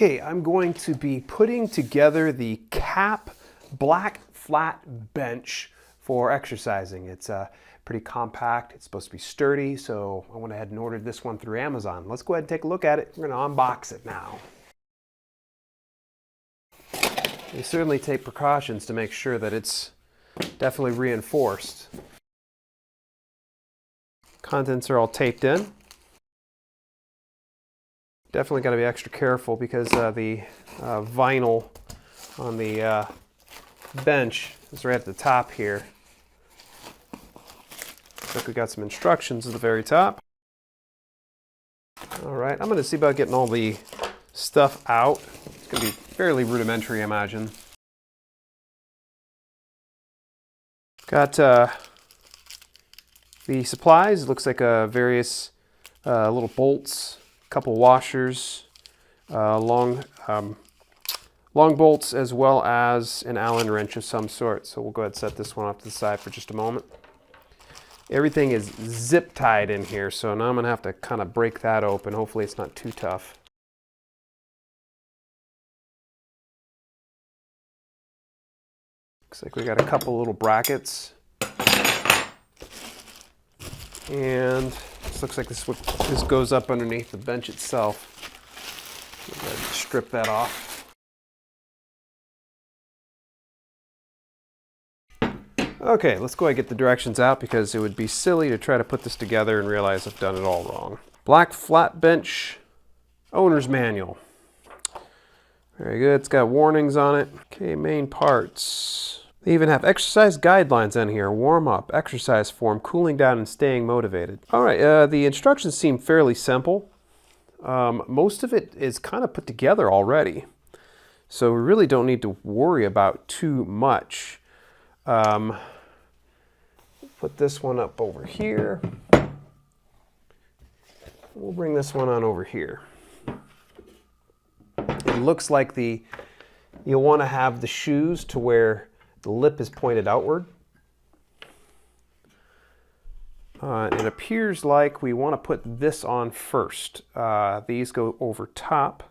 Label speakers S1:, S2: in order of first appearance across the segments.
S1: Okay, I'm going to be putting together the cap black flat bench for exercising. It's pretty compact. It's supposed to be sturdy, so I went ahead and ordered this one through Amazon. Let's go ahead and take a look at it. We're going to unbox it now. We certainly take precautions to make sure that it's definitely reinforced. Contents are all taped in. Definitely got to be extra careful because the vinyl on the bench is right at the top here. Looks like we got some instructions at the very top. All right, I'm going to see about getting all the stuff out. It's going to be fairly rudimentary, I imagine. Got the supplies. It looks like various little bolts, couple washers, long bolts, as well as an Allen wrench of some sort. So we'll go ahead and set this one off to the side for just a moment. Everything is zip tied in here, so now I'm going to have to kind of break that open. Hopefully it's not too tough. Looks like we got a couple little brackets. And this looks like this goes up underneath the bench itself. Go ahead and strip that off. Okay, let's go ahead and get the directions out because it would be silly to try to put this together and realize I've done it all wrong. Black flat bench owner's manual. Very good, it's got warnings on it. Okay, main parts. They even have exercise guidelines on here. Warm up, exercise form, cooling down, and staying motivated. All right, the instructions seem fairly simple. Most of it is kind of put together already. So we really don't need to worry about too much. Put this one up over here. We'll bring this one on over here. It looks like you'll want to have the shoes to where the lip is pointed outward. It appears like we want to put this on first. These go over top.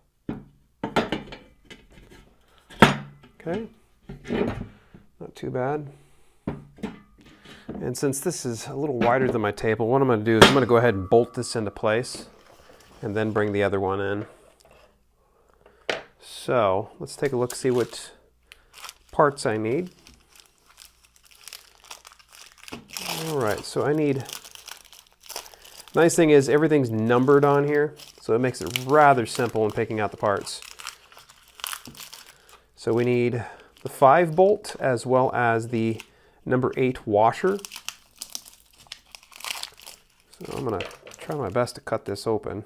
S1: Okay, not too bad. And since this is a little wider than my table, what I'm going to do is I'm going to go ahead and bolt this into place and then bring the other one in. So let's take a look, see what parts I need. All right, so I need, nice thing is everything's numbered on here, so it makes it rather simple in picking out the parts. So we need the 5 bolt as well as the number 8 washer. So I'm gonna try my best to cut this open.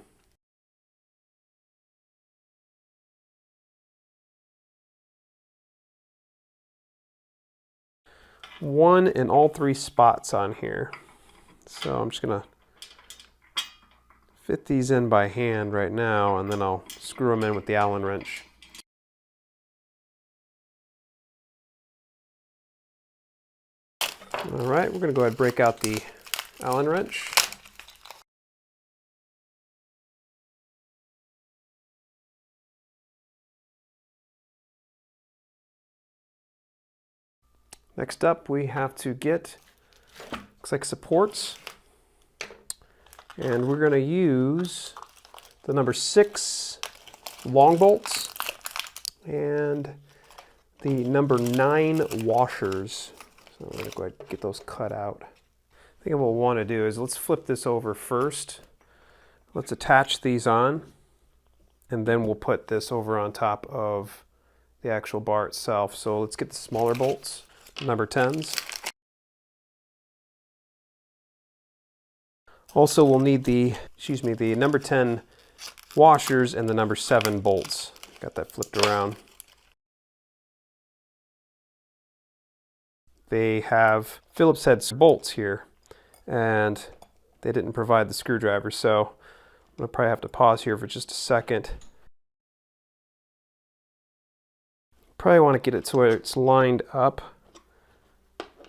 S1: One in all 3 spots on here. So I'm just gonna fit these in by hand right now, and then I'll screw them in with the Allen wrench. All right, we're gonna go ahead and break out the Allen wrench. Next up, we have to get, looks like supports. And we're going to use the number 6 long bolts and the number 9 washers. So I'm going to go ahead and get those cut out. I think what we'll want to do is let's flip this over first. Let's attach these on, and then we'll put this over on top of the actual bar itself. So let's get the smaller bolts. Number 10s. Also, we'll need the number 10 washers and the number 7 bolts. Got that flipped around. They have Phillips head bolts here, and they didn't provide the screwdriver, so I'm gonna probably have to pause here for just a second. Probably want to get it so it's lined up.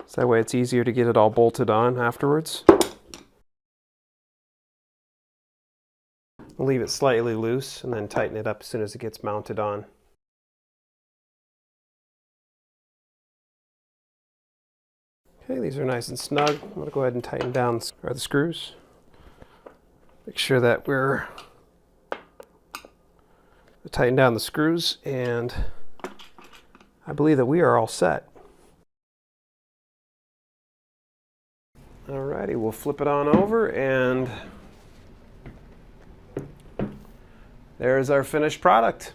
S1: So that way it's easier to get it all bolted on afterwards. We'll leave it slightly loose and then tighten it up as soon as it gets mounted on. Okay, these are nice and snug. I'm going to go ahead and tighten down the screws. Make sure that we're tighten down the screws, and I believe that we are all set. Alrighty, we'll flip it on over, and there's our finished product.